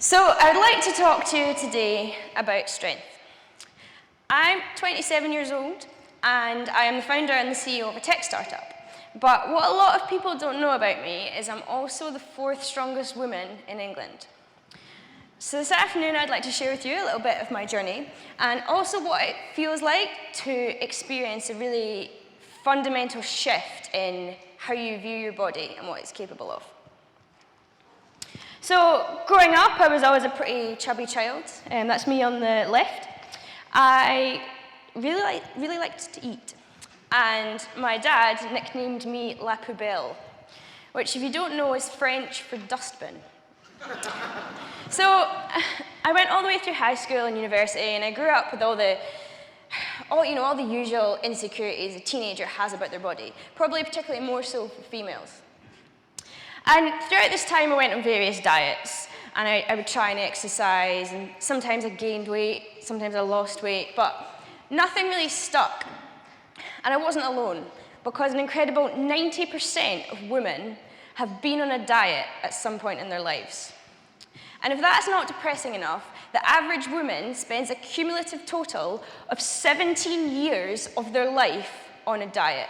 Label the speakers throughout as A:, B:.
A: So I'd like to talk to you today about strength. I'm 27 years old and I am the founder and the CEO of a tech startup. But what a lot of people don't know about me is I'm also the 4th strongest woman in England. So this afternoon I'd like to share with you a little bit of my journey and also what it feels like to experience a really fundamental shift in how you view your body and what it's capable of. So, growing up, I was always a pretty chubby child, and that's me on the left. I really liked to eat, and my dad nicknamed me La Poubelle, which, if you don't know, is French for dustbin. So, I went all the way through high school and university, and I grew up with all the usual insecurities a teenager has about their body, probably particularly more so for females. And throughout this time, I went on various diets, and I would try and exercise, and sometimes I gained weight, sometimes I lost weight, but nothing really stuck. And I wasn't alone, because an incredible 90% of women have been on a diet at some point in their lives. And if that's not depressing enough, the average woman spends a cumulative total of 17 years of their life on a diet.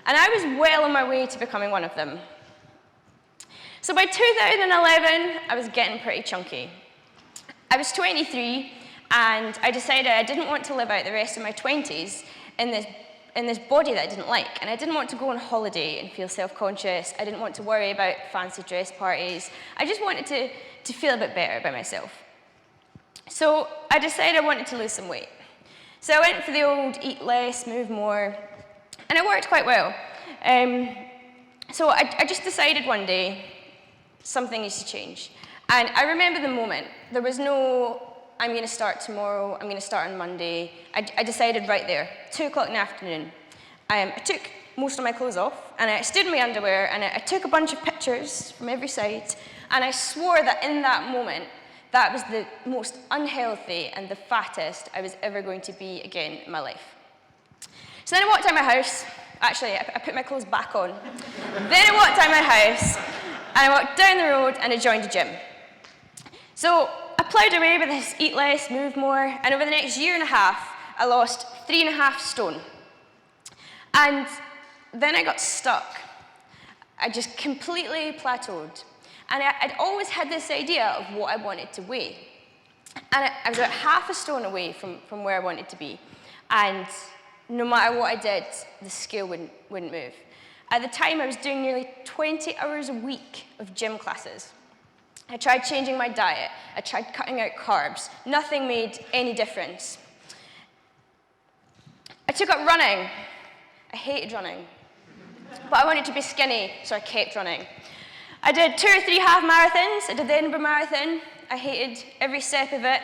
A: And I was well on my way to becoming one of them. So by 2011, I was getting pretty chunky. I was 23, and I decided I didn't want to live out the rest of my 20s in this body that I didn't like. And I didn't want to go on holiday and feel self-conscious. I didn't want to worry about fancy dress parties. I just wanted to feel a bit better about myself. So I decided I wanted to lose some weight. So I went for the old eat less, move more, and it worked quite well. So I just decided one day, something needs to change. And I remember the moment. There was no, I'm going to start tomorrow, I'm going to start on Monday. I decided right there, 2 o'clock in the afternoon. I took most of my clothes off, and I stood in my underwear, and I took a bunch of pictures from every side, and I swore that in that moment, that was the most unhealthy and the fattest I was ever going to be again in my life. So then I walked out of my house. Actually, I put my clothes back on. Then I walked out of my house, and I walked down the road and I joined a gym. So I ploughed away with this eat less, move more, and over the next year and a half, I lost 3.5 stone. And then I got stuck. I just completely plateaued. And I'd always had this idea of what I wanted to weigh. And I was about 0.5 stone away from where I wanted to be. And no matter what I did, the scale wouldn't move. At the time, I was doing nearly 20 hours a week of gym classes. I tried changing my diet. I tried cutting out carbs. Nothing made any difference. I took up running. I hated running. But I wanted to be skinny, so I kept running. I did 2 or 3 half marathons. I did the Edinburgh Marathon. I hated every step of it.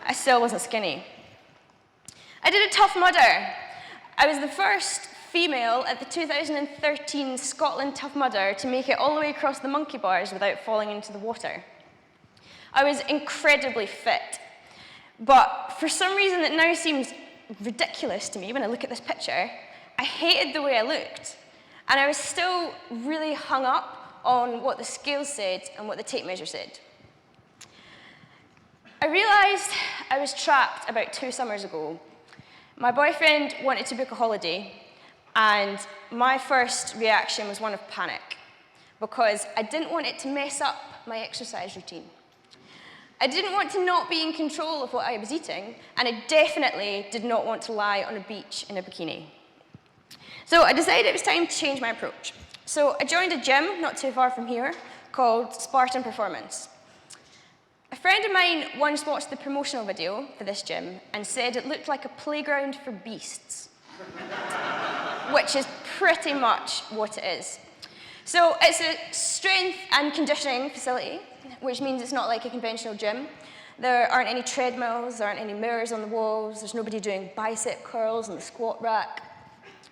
A: I still wasn't skinny. I did a Tough Mudder. I was the first female at the 2013 Scotland Tough Mudder to make it all the way across the monkey bars without falling into the water. I was incredibly fit, but for some reason that now seems ridiculous to me when I look at this picture, I hated the way I looked, and I was still really hung up on what the scale said and what the tape measure said. I realized I was trapped about 2 summers ago. My boyfriend wanted to book a holiday, and my first reaction was one of panic, because I didn't want it to mess up my exercise routine. I didn't want to not be in control of what I was eating, and I definitely did not want to lie on a beach in a bikini. So I decided it was time to change my approach. So I joined a gym not too far from here called Spartan Performance. A friend of mine once watched the promotional video for this gym and said it looked like a playground for beasts, which is pretty much what it is. So it's a strength and conditioning facility, which means it's not like a conventional gym. There aren't any treadmills, there aren't any mirrors on the walls, there's nobody doing bicep curls on the squat rack.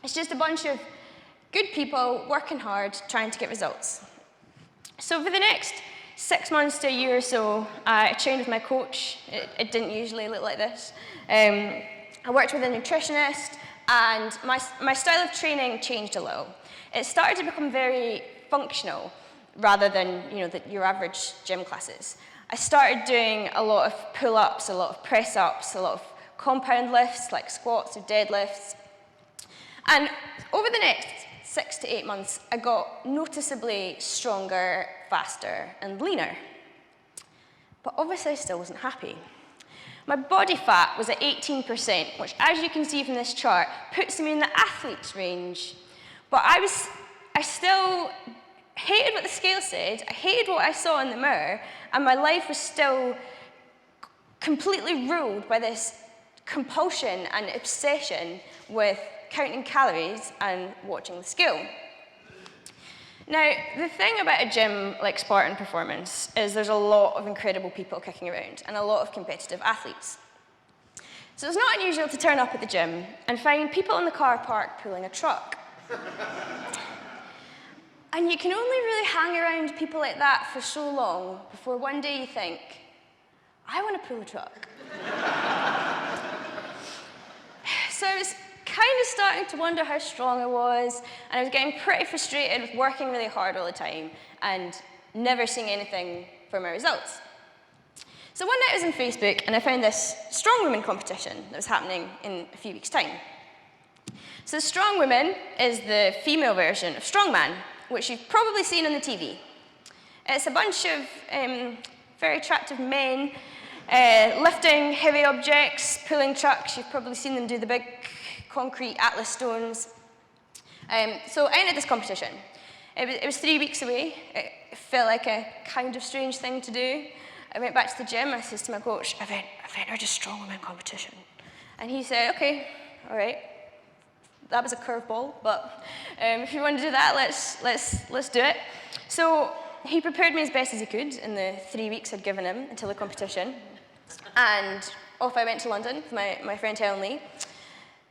A: It's just a bunch of good people working hard, trying to get results. So for the next 6 months to a year or so, I trained with my coach. It didn't usually look like this. I worked with a nutritionist, and my style of training changed a little. It started to become very functional rather than your average gym classes. I started doing a lot of pull-ups, a lot of press-ups, a lot of compound lifts like squats or deadlifts. And over the next 6 to 8 months, I got noticeably stronger, faster, and leaner. But obviously I still wasn't happy. My body fat was at 18%, which, as you can see from this chart, puts me in the athlete's range. But I still hated what the scale said, I hated what I saw in the mirror, and my life was still completely ruled by this compulsion and obsession with counting calories and watching the scale. Now, the thing about a gym like Spartan Performance is there's a lot of incredible people kicking around and a lot of competitive athletes. So it's not unusual to turn up at the gym and find people in the car park pulling a truck. And you can only really hang around people like that for so long before one day you think, I want to pull a truck. So I was kind of starting to wonder how strong I was, and I was getting pretty frustrated with working really hard all the time and never seeing anything for my results. So one night I was on Facebook and I found this strong woman competition that was happening in a few weeks' time. So strong woman is the female version of strongman, which you've probably seen on the TV. It's a bunch of very attractive men lifting heavy objects, pulling trucks. You've probably seen them do the big concrete Atlas stones. So I entered this competition. It was 3 weeks away. It felt like a kind of strange thing to do. I went back to the gym. I said to my coach, I've entered a strong women competition. And he said, okay, all right. That was a curveball, but if you want to do that, let's do it. So he prepared me as best as he could in the 3 weeks I'd given him until the competition. And off I went to London with my friend Helen Lee.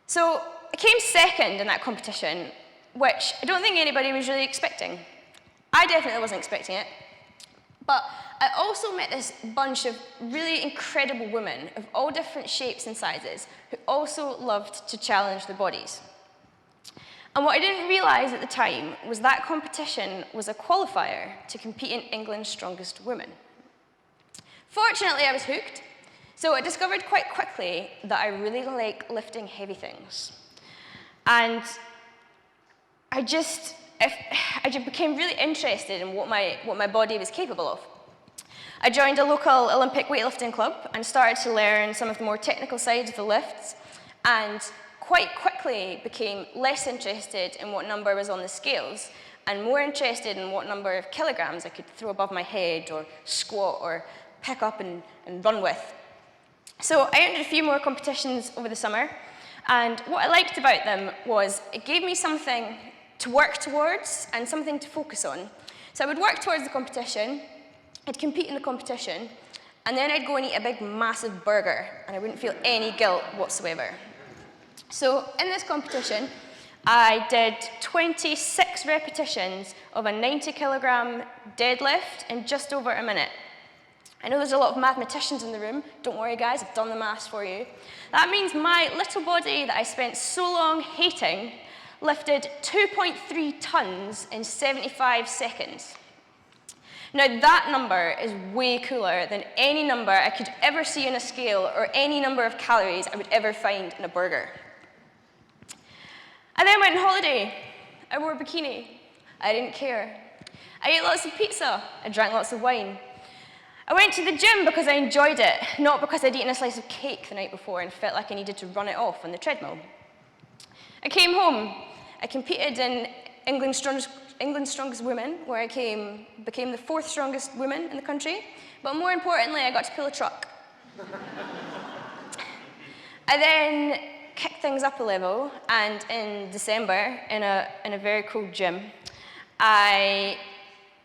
A: So I came second in that competition, which I don't think anybody was really expecting. I definitely wasn't expecting it. But I also met this bunch of really incredible women of all different shapes and sizes who also loved to challenge their bodies. And what I didn't realise at the time was that competition was a qualifier to compete in England's Strongest Women. Fortunately, I was hooked, so I discovered quite quickly that I really like lifting heavy things. And I just became really interested in what my body was capable of. I joined a local Olympic weightlifting club and started to learn some of the more technical sides of the lifts, and quite quickly became less interested in what number was on the scales and more interested in what number of kilograms I could throw above my head or squat or pick up and run with. So I entered a few more competitions over the summer, and what I liked about them was it gave me something to work towards and something to focus on. So I would work towards the competition, I'd compete in the competition, and then I'd go and eat a big massive burger, and I wouldn't feel any guilt whatsoever. So in this competition, I did 26 repetitions of a 90-kilogram deadlift in just over a minute. I know there's a lot of mathematicians in the room. Don't worry, guys, I've done the maths for you. That means my little body that I spent so long hating lifted 2.3 tons in 75 seconds. Now, that number is way cooler than any number I could ever see on a scale or any number of calories I would ever find in a burger. I then went on holiday. I wore a bikini. I didn't care. I ate lots of pizza. I drank lots of wine. I went to the gym because I enjoyed it, not because I'd eaten a slice of cake the night before and felt like I needed to run it off on the treadmill. I came home. I competed in England's Strongest Women, where I became the 4th strongest woman in the country, but more importantly, I got to pull a truck. I then kicked things up a level, and in December, in a very cool gym, I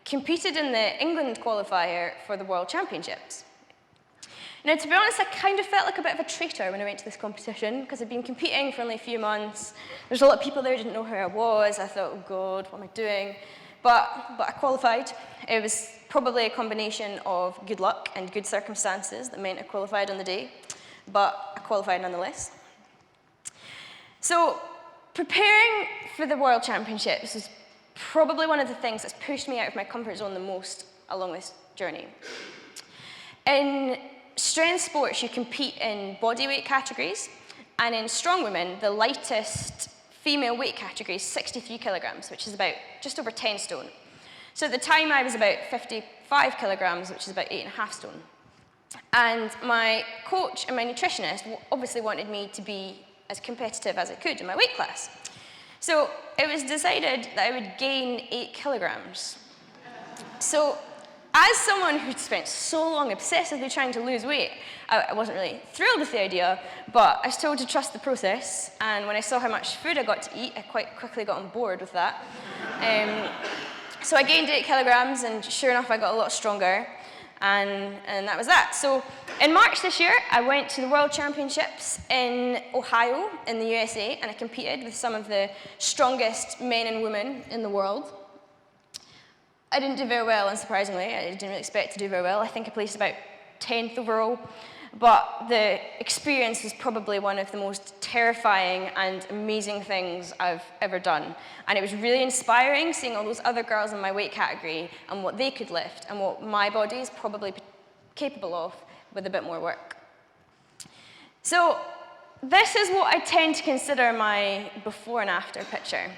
A: competed in the England qualifier for the World Championships. Now, to be honest, I kind of felt like a bit of a traitor when I went to this competition, because I'd been competing for only a few months. There's a lot of people there who didn't know who I was. I thought, oh God, what am I doing? But I qualified. It was probably a combination of good luck and good circumstances that meant I qualified on the day, but I qualified nonetheless. So preparing for the World Championships was probably one of the things that's pushed me out of my comfort zone the most along this journey. In strength sports, you compete in body weight categories, and in strong women, the lightest female weight category is 63 kilograms, which is about just over 10 stone. So at the time, I was about 55 kilograms, which is about 8.5 stone. And my coach and my nutritionist obviously wanted me to be as competitive as I could in my weight class. So it was decided that I would gain 8 kilograms. So as someone who'd spent so long obsessively trying to lose weight, I wasn't really thrilled with the idea, but I was told to trust the process, and when I saw how much food I got to eat, I quite quickly got on board with that. So I gained 8 kilograms, and sure enough, I got a lot stronger, and that was that. So in March this year, I went to the World Championships in Ohio in the USA, and I competed with some of the strongest men and women in the world. I didn't do very well, unsurprisingly. I didn't really expect to do very well. I think I placed about 10th overall. But the experience was probably one of the most terrifying and amazing things I've ever done. And it was really inspiring seeing all those other girls in my weight category and what they could lift and what my body is probably capable of with a bit more work. So this is what I tend to consider my before and after picture.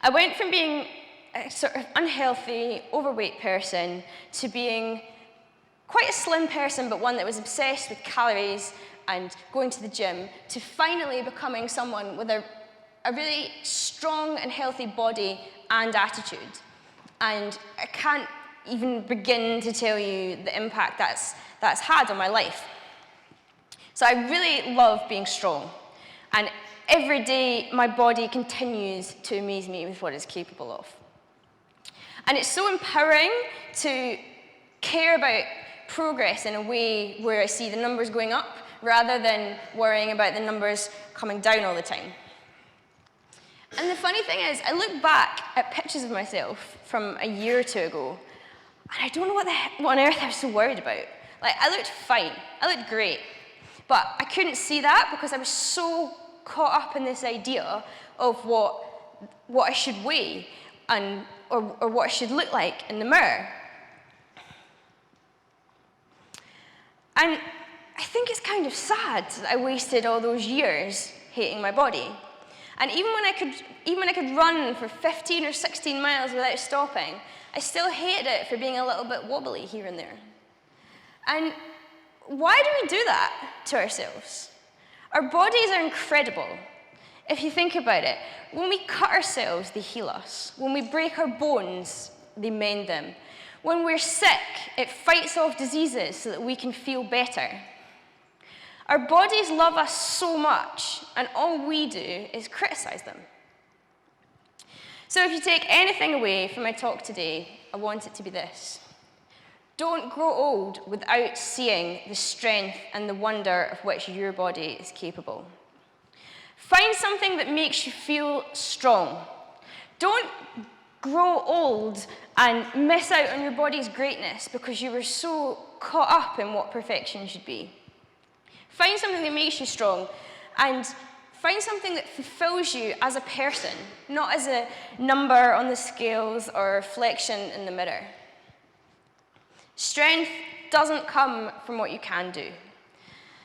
A: I went from being a sort of unhealthy, overweight person to being quite a slim person, but one that was obsessed with calories and going to the gym, to finally becoming someone with a really strong and healthy body and attitude. And I can't even begin to tell you the impact that's had on my life. So I really love being strong. And every day, my body continues to amaze me with what it's capable of. And it's so empowering to care about progress in a way where I see the numbers going up rather than worrying about the numbers coming down all the time. And the funny thing is, I look back at pictures of myself from a year or two ago, and I don't know what on earth I was so worried about. Like, I looked fine, I looked great, but I couldn't see that because I was so caught up in this idea of what I should weigh or what I should look like in the mirror. And I think it's kind of sad that I wasted all those years hating my body. And even when I could run for 15 or 16 miles without stopping, I still hated it for being a little bit wobbly here and there. And why do we do that to ourselves? Our bodies are incredible. If you think about it, when we cut ourselves, they heal us. When we break our bones, they mend them. When we're sick, it fights off diseases so that we can feel better. Our bodies love us so much, and all we do is criticize them. So if you take anything away from my talk today, I want it to be this. Don't grow old without seeing the strength and the wonder of which your body is capable. Find something that makes you feel strong. Don't grow old and miss out on your body's greatness because you were so caught up in what perfection should be. Find something that makes you strong, and find something that fulfills you as a person, not as a number on the scales or a reflection in the mirror. Strength doesn't come from what you can do.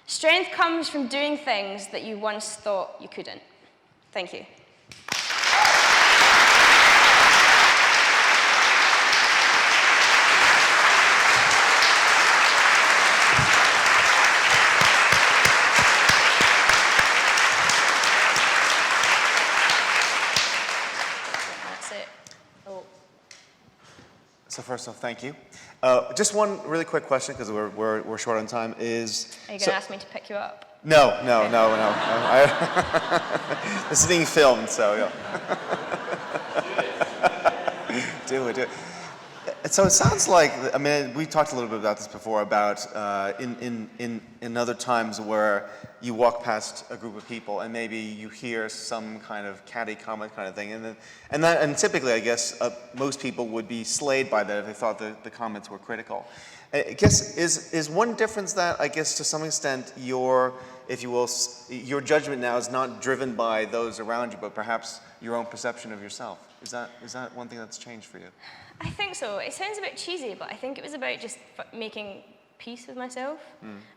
A: Strength comes from doing things that you once thought you couldn't. Thank you.
B: So first off, thank you. Just one really quick question, because we're short on time, is...
A: Are you going to ask me to pick you up?
B: No. This is being filmed, so yeah. Do it. So it sounds like, I mean, we talked a little bit about this before, about in other times where you walk past a group of people and maybe you hear some kind of catty comment kind of thing, and typically, I guess, most people would be slayed by that if they thought the comments were critical. I guess, is one difference that, I guess, to some extent, your judgment now is not driven by those around you, but perhaps your own perception of yourself? Is that one thing that's changed for you?
A: I think so. It sounds a bit cheesy, but I think it was about just making peace with myself.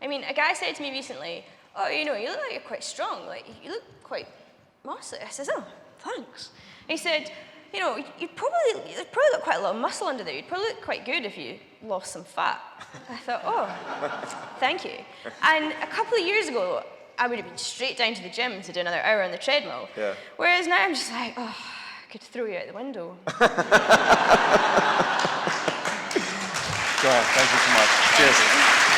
A: I mean, a guy said to me recently, "Oh, you know, you look like you're quite strong. Like, you look quite muscly." I says, "Oh, thanks." He said, "You know, you'd probably got quite a lot of muscle under there. You'd probably look quite good if you lost some fat." I thought, "Oh, thank you." And a couple of years ago, I would have been straight down to the gym to do another hour on the treadmill.
B: Yeah.
A: Whereas now I'm just like, oh, I could throw you out the window.
B: Joanna, thank you so much. Cheers.